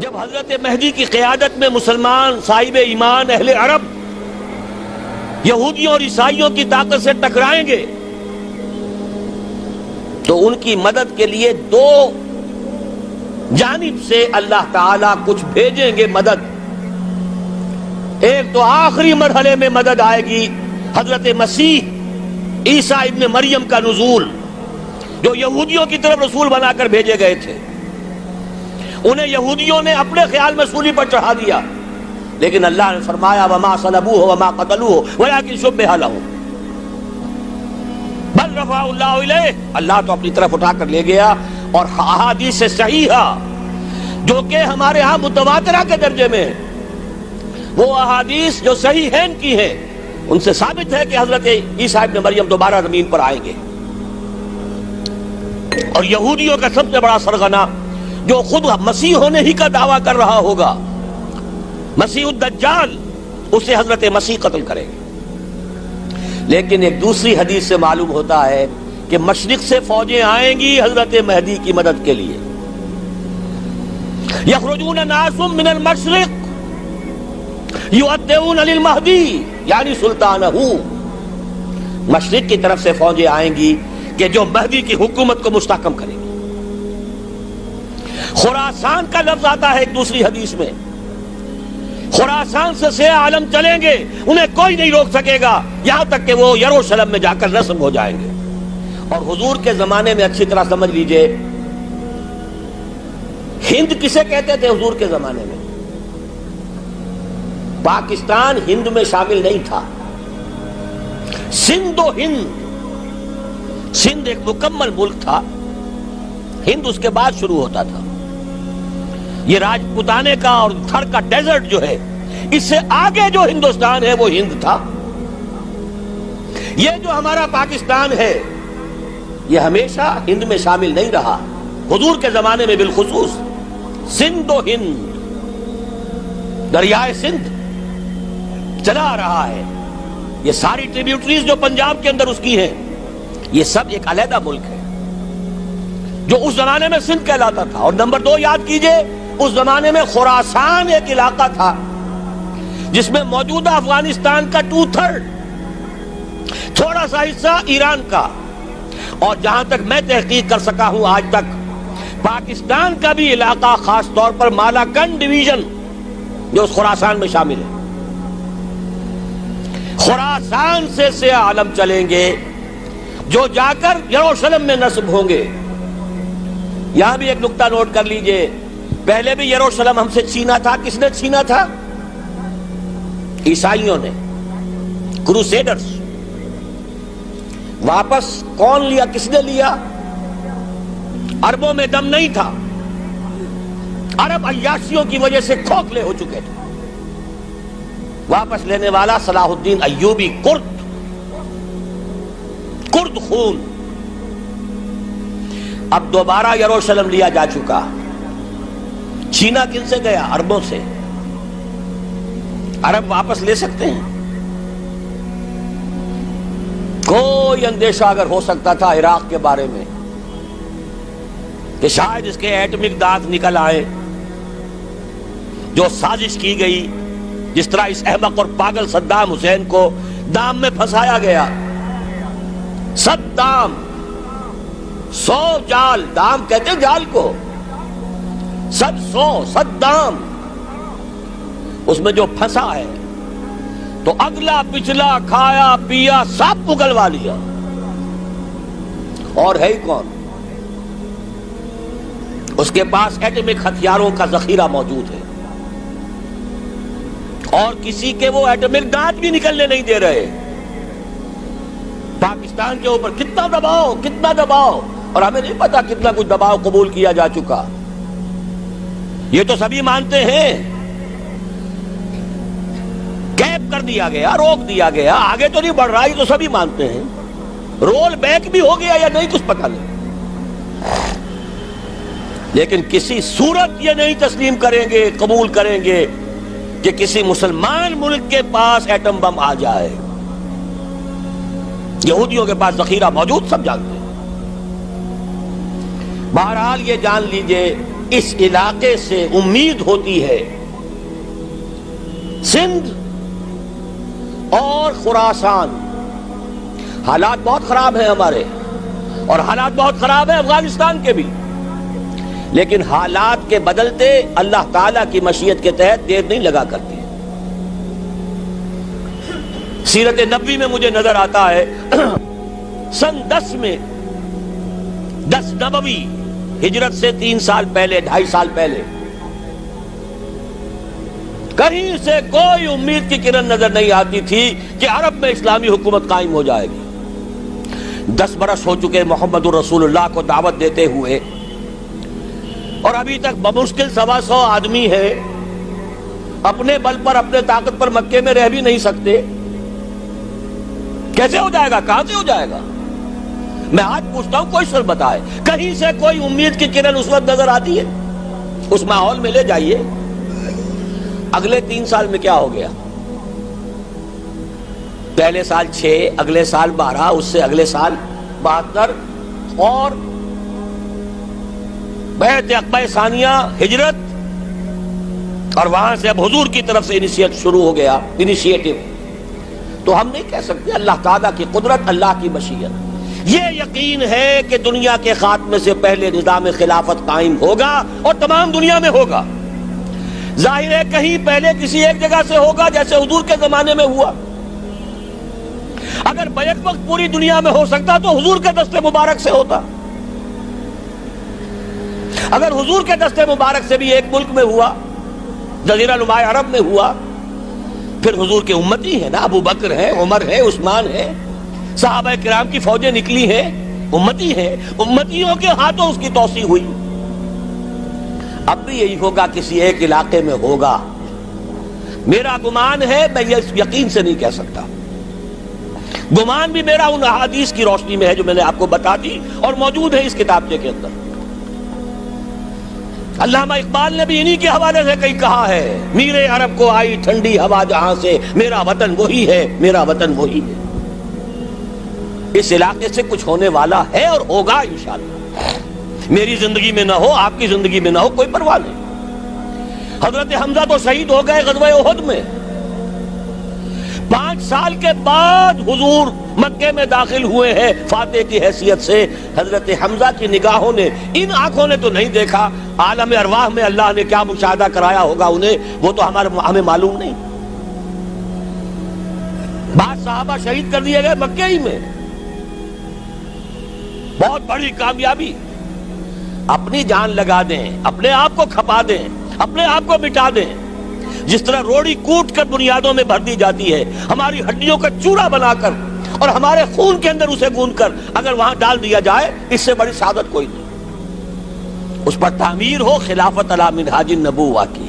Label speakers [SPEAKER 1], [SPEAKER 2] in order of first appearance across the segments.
[SPEAKER 1] جب حضرت مہدی کی قیادت میں مسلمان صاحب ایمان اہل عرب یہودیوں اور عیسائیوں کی طاقت سے ٹکرائیں گے تو ان کی مدد کے لیے دو جانب سے اللہ تعالیٰ کچھ بھیجیں گے مدد. ایک تو آخری مرحلے میں مدد آئے گی حضرت مسیح عیسیٰ ابن مریم کا نزول، جو یہودیوں کی طرف رسول بنا کر بھیجے گئے تھے. انہیں یہودیوں نے اپنے خیال میں سولی پر چڑھا دیا، لیکن اللہ نے فرمایا وما صلبوہ وما قتلوہ ولکن شبہ لہم بل رفعہ اللہ الیہ. اللہ تو اپنی طرف اٹھا کر لے گیا. اور احادیث صحیحہ جو کہ ہمارے ہاں متواترہ کے درجے میں ہیں، وہ احادیث جو صحیحین کی ہیں، ان سے ثابت ہے کہ حضرت عیسیٰ ابن مریم دوبارہ زمین پر آئیں گے. اور یہودیوں کا سب سے بڑا سرغنہ جو خود مسیح ہونے ہی کا دعویٰ کر رہا ہوگا، مسیح الدجال، اسے حضرت مسیح قتل کرے گے. لیکن ایک دوسری حدیث سے معلوم ہوتا ہے کہ مشرق سے فوجیں آئیں گی حضرت مہدی کی مدد کے لیے. یخرجون ناس من المشرق یؤدون للمہدی یعنی سلطانہ. مشرق کی طرف سے فوجیں آئیں گی کہ جو مہدی کی حکومت کو مستحکم کریں گی. خراسان کا لفظ آتا ہے ایک دوسری حدیث میں. خراسان سے سیاہ عالم چلیں گے، انہیں کوئی نہیں روک سکے گا یہاں تک کہ وہ یروشلم میں جا کر رسم ہو جائیں گے. اور حضور کے زمانے میں اچھی طرح سمجھ لیجئے، ہند کسے کہتے تھے حضور کے زمانے میں؟ پاکستان ہند میں شامل نہیں تھا. سندھ و ہند، سندھ ایک مکمل ملک تھا، ہند اس کے بعد شروع ہوتا تھا. یہ راجپوتانے کا اور تھر کا ڈیزرٹ جو ہے، اس سے آگے جو ہندوستان ہے وہ ہند تھا. یہ جو ہمارا پاکستان ہے یہ ہمیشہ ہند میں شامل نہیں رہا. حضور کے زمانے میں بالخصوص سندھ و ہند، دریائے سندھ چلا آ رہا ہے. یہ ساری ٹریبیوٹریز جو پنجاب کے اندر اس کی ہیں، یہ سب ایک علیحدہ ملک ہے جو اس زمانے میں سندھ کہلاتا تھا. اور نمبر 2 یاد کیجئے، اس زمانے میں خراسان ایک علاقہ تھا جس میں موجودہ افغانستان کا 2/3، تھوڑا سا حصہ ایران کا، اور جہاں تک میں تحقیق کر سکا ہوں آج تک پاکستان کا بھی علاقہ، خاص طور پر مالاکنڈ ڈویژن جو اس خراسان میں شامل ہے. خراسان سے سیاہ عالم چلیں گے جو جا کر یروشلم میں نصب ہوں گے. یہاں بھی ایک نقطہ نوٹ کر لیجئے، پہلے بھی یروشلم ہم سے چھینا تھا. کس نے چھینا تھا؟ عیسائیوں نے، کروسیڈرز. واپس کون لیا؟ کس نے لیا؟ عربوں میں دم نہیں تھا، عرب عیاشیوں کی وجہ سے کھوکھلے ہو چکے تھے. واپس لینے والا صلاح الدین ایوبی، کرد خون. اب دوبارہ یروشلم لیا جا چکا. چھینا کن سے گیا؟ عربوں سے. عرب واپس لے سکتے ہیں؟ کوئی اندیشہ اگر ہو سکتا تھا عراق کے بارے میں کہ شاید اس کے ایٹمک دانت نکل آئے، جو سازش کی گئی، جس طرح اس احمق اور پاگل صدام حسین کو دام میں پھنسایا گیا. صدام 100 جال، دام کہتے جال کو، 100 صدام، اس میں جو پھنسا ہے تو اگلا پچھلا کھایا پیا سب اگلوا لیا. اور ہے ہی کون؟ اس کے پاس ایٹمک ہتھیاروں کا ذخیرہ موجود ہے، اور کسی کے وہ ایٹمک دانت بھی نکلنے نہیں دے رہے. پاکستان کے اوپر کتنا دباؤ، کتنا دباؤ، اور ہمیں نہیں پتا کتنا کچھ دباؤ قبول کیا جا چکا. یہ تو سبھی مانتے ہیں. کیپ کر دیا گیا، روک دیا گیا، آگے تو نہیں بڑھ رہا، یہ تو سبھی مانتے ہیں. رول بیک بھی ہو گیا یا نہیں کچھ پتہ نہیں. لیکن کسی صورت یہ نہیں تسلیم کریں گے، قبول کریں گے کہ کسی مسلمان ملک کے پاس ایٹم بم آ جائے. یہودیوں کے پاس ذخیرہ موجود، سب جانتے ہیں. بہرحال یہ جان لیجئے اس علاقے سے امید ہوتی ہے سندھ اور خراسان، حالات بہت خراب ہیں ہمارے، اور حالات بہت خراب ہیں افغانستان کے بھی، لیکن حالات کے بدلتے اللہ تعالیٰ کی مشیت کے تحت دیر نہیں لگا کرتی۔ سیرت نبوی میں مجھے نظر آتا ہے سن 10 میں، 10 نبوی، ہجرت سے 3 سال پہلے، 2.5 سال پہلے، کہیں سے کوئی امید کی کرن نظر نہیں آتی تھی کہ عرب میں اسلامی حکومت قائم ہو جائے گی۔ 10 برس ہو چکے محمد الرسول اللہ کو دعوت دیتے ہوئے، اور ابھی تک بمشکل 125 آدمی ہے، اپنے بل پر اپنے طاقت پر مکے میں رہ بھی نہیں سکتے۔ کیسے ہو جائے گا؟ کہاں سے ہو جائے گا؟ میں آج پوچھتا ہوں، کوئی سر بتائے، کہیں سے کوئی امید کی کرن اس وقت نظر آتی ہے؟ اس ماحول میں لے جائیے۔ اگلے 3 سال میں کیا ہو گیا؟ پہلے سال 6، اگلے سال 12، اس سے اگلے سال 72، اور بیعت عقبہ ثانیہ، ہجرت، اور وہاں سے اب حضور کی طرف سے انیشیٹ شروع ہو گیا، انیشیٹو۔ تو ہم نہیں کہہ سکتے، اللہ تعالیٰ کی قدرت، اللہ کی مشیت۔ یہ یقین ہے کہ دنیا کے خاتمے سے پہلے نظام خلافت قائم ہوگا، اور تمام دنیا میں ہوگا۔ ظاہر ہے کہیں پہلے کسی ایک جگہ سے ہوگا، جیسے حضور کے زمانے میں ہوا۔ اگر بیک وقت پوری دنیا میں ہو سکتا تو حضور کے دست مبارک سے ہوتا۔ اگر حضور کے دست مبارک سے بھی ایک ملک میں ہوا، جزیرہ نما عرب میں ہوا، پھر حضور کے امتی ہیں نا، ابو بکر ہے، عمر ہے، عثمان ہے، صحابہ کرام کی فوجیں نکلی ہیں، امتی ہیں، امتیوں کے ہاتھوں اس کی توسیع ہوئی۔ اب بھی یہی ہوگا، کسی ایک علاقے میں ہوگا۔ میرا گمان ہے، میں یہ یقین سے نہیں کہہ سکتا، گمان بھی میرا ان احادیث کی روشنی میں ہے جو میں نے آپ کو بتا دی اور موجود ہے اس کتابچے کے اندر۔ علامہ اقبال نے بھی انہی کے حوالے سے کئی کہا ہے، میرے عرب کو آئی ٹھنڈی ہوا جہاں سے، میرا وطن وہی ہے، میرا وطن وہی ہے۔ اس علاقے سے کچھ ہونے والا ہے اور ہوگا انشاءاللہ۔ میری زندگی میں نہ ہو، آپ کی زندگی میں نہ ہو، کوئی پرواہ نہیں۔ حضرت حمزہ تو شہید ہو گئے غزوہ احد میں۔ 5 سال کے بعد حضور مکے میں داخل ہوئے ہیں فاتح کی حیثیت سے۔ حضرت حمزہ کی نگاہوں نے، ان آنکھوں نے تو نہیں دیکھا، عالم ارواح میں اللہ نے کیا مشاہدہ کرایا ہوگا انہیں، وہ تو ہمیں معلوم نہیں۔ بعض صحابہ شہید کر دیے گئے مکے ہی میں۔ بہت بڑی کامیابی۔ اپنی جان لگا دیں، اپنے آپ کو کھپا دیں، اپنے آپ کو مٹا دیں۔ جس طرح روڑی کوٹ کر بنیادوں میں بھر دی جاتی ہے، ہماری ہڈیوں کا چورا بنا کر اور ہمارے خون کے اندر اسے گون کر اگر وہاں ڈال دیا جائے، اس سے بڑی سعادت کوئی نہیں۔ اس پر تعمیر ہو خلافت علی منہاج النبوہ کی،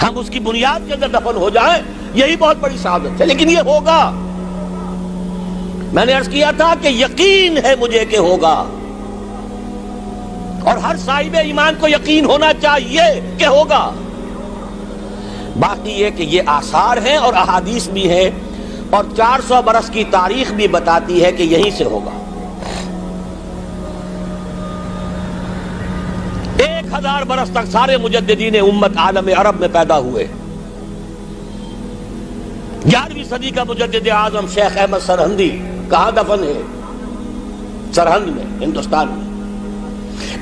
[SPEAKER 1] ہم اس کی بنیاد کے اندر دفن ہو جائیں، یہی بہت بڑی سعادت ہے۔ لیکن یہ ہوگا، میں نے عرض کیا تھا کہ یقین ہے مجھے کہ ہوگا، اور ہر صاحب ایمان کو یقین ہونا چاہیے کہ ہوگا۔ باقی یہ کہ یہ آثار ہیں اور احادیث بھی ہیں، اور 400 برس کی تاریخ بھی بتاتی ہے کہ یہیں سے ہوگا۔ 1000 برس تک سارے مجددین امت عالم عرب میں پیدا ہوئے۔ 11ویں صدی کا مجدد اعظم شیخ احمد سرہندی کہاں دفن ہے؟ سرہند میں، ہندوستان میں۔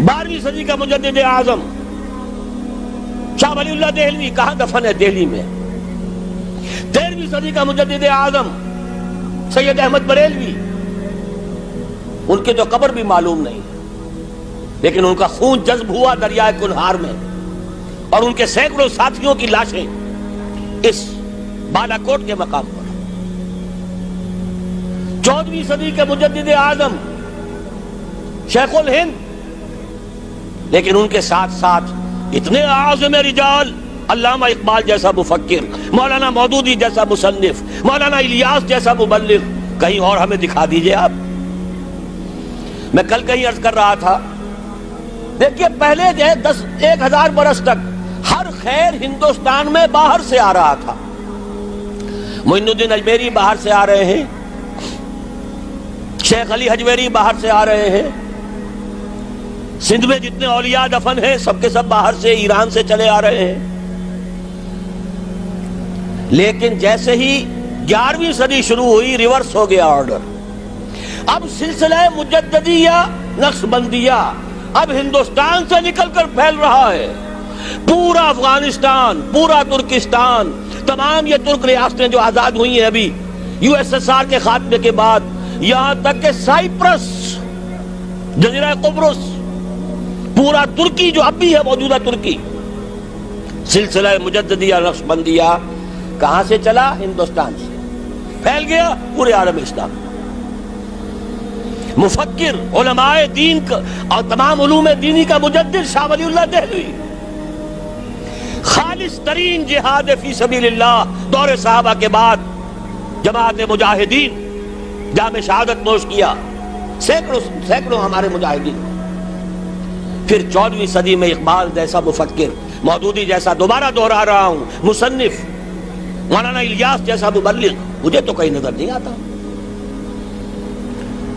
[SPEAKER 1] 12ویں صدی کا مجدد اعظم شاہ ولی اللہ دہلوی کہاں دفن ہے؟ دہلی میں۔ 13ویں صدی کا مجدد اعظم سید احمد بریلوی، ان کی تو قبر بھی معلوم نہیں، لیکن ان کا خون جذب ہوا دریائے کنہار میں، اور ان کے سینکڑوں ساتھیوں کی لاشیں اس بالا کوٹ کے مقام پر۔ 14ویں صدی کے مجدد اعظم شیخ الہند، لیکن ان کے ساتھ ساتھ اتنے اعظم رجال، علامہ اقبال جیسا مفکر، مولانا مودودی جیسا مصنف، مولانا الیاس جیسا مبلغ، کہیں اور ہمیں دکھا دیجئے آپ۔ میں کل کہیں عرض کر رہا تھا، دیکھیے پہلے جو 1000 برس تک ہر خیر ہندوستان میں باہر سے آ رہا تھا۔ معین الدین اجمیری باہر سے آ رہے ہیں، شیخ علی حجویری باہر سے آ رہے ہیں، سندھ میں جتنے اولیاء دفن ہیں سب کے سب باہر سے ایران سے چلے آ رہے ہیں. لیکن جیسے ہی 11ویں صدی شروع ہوئی ریورس ہو گیا آرڈر. اب سلسلہ مجددیہ نقشبندیہ اب ہندوستان سے نکل کر پھیل رہا ہے. پورا افغانستان، پورا ترکستان، تمام یہ ترک ریاستیں جو آزاد ہوئی ہیں ابھی یو ایس ایس آر کے خاتمے کے بعد، یہاں تک کہ سائپرس، جزیرہ قبرص، پورا ترکی جو اب بھی ہے موجودہ ترکی، سلسلہ مجددیہ نقشبندیہ کہاں سے چلا؟ ہندوستان سے پھیل گیا پورے عالم اسلام. مفکر، علماء دین اور تمام علوم دینی کا مجدد شاہ ولی اللہ دہلوی، خالص ترین جہاد فی سبیل اللہ دور صحابہ کے بعد جماعت مجاہدین جام شہادت نوش کیا، سینکڑوں ہمارے مجاہدین. پھر 14ویں صدی میں اقبال جیسا مفکر، مودودی جیسا، دوبارہ دوہرا رہا ہوں، مصنف، مولانا الیاس جیسا مبلغ مجھے تو کہیں نظر نہیں آتا.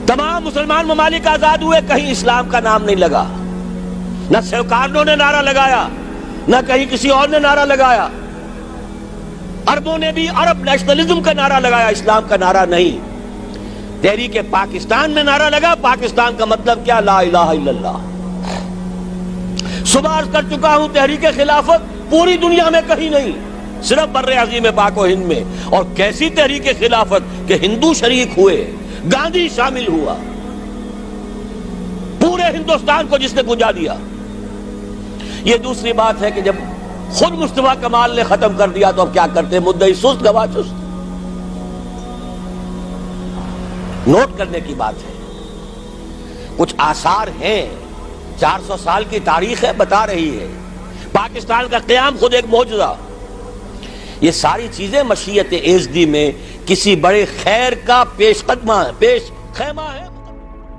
[SPEAKER 1] تمام مسلمان ممالک آزاد ہوئے، کہیں اسلام کا نام نہیں لگا، نہ سرکاروں نے نعرہ لگایا، نہ کہیں کسی اور نے نعرہ لگایا. عربوں نے بھی عرب نیشنلزم کا نعرہ لگایا، اسلام کا نعرہ نہیں. تحریک پاکستان میں نعرہ لگا، پاکستان کا مطلب کیا؟ لا الہ الا اللہ. صبح عرض کر چکا ہوں تحریک خلافت پوری دنیا میں کہیں نہیں، صرف بر عظیم پاک و ہند میں. اور کیسی تحریک خلافت کہ ہندو شریک ہوئے، گاندھی شامل ہوا، پورے ہندوستان کو جس نے گنجا دیا. یہ دوسری بات ہے کہ جب خود مصطفیٰ کمال نے ختم کر دیا تو اب کیا کرتے؟ مدعی سست گواہ چست. نوٹ کرنے کی بات ہے، کچھ آثار ہیں، 400 سال کی تاریخ ہے، بتا رہی ہے پاکستان کا قیام خود ایک معجزہ. یہ ساری چیزیں مشیت ایزدی میں کسی بڑے خیر کا پیش خیمہ ہے.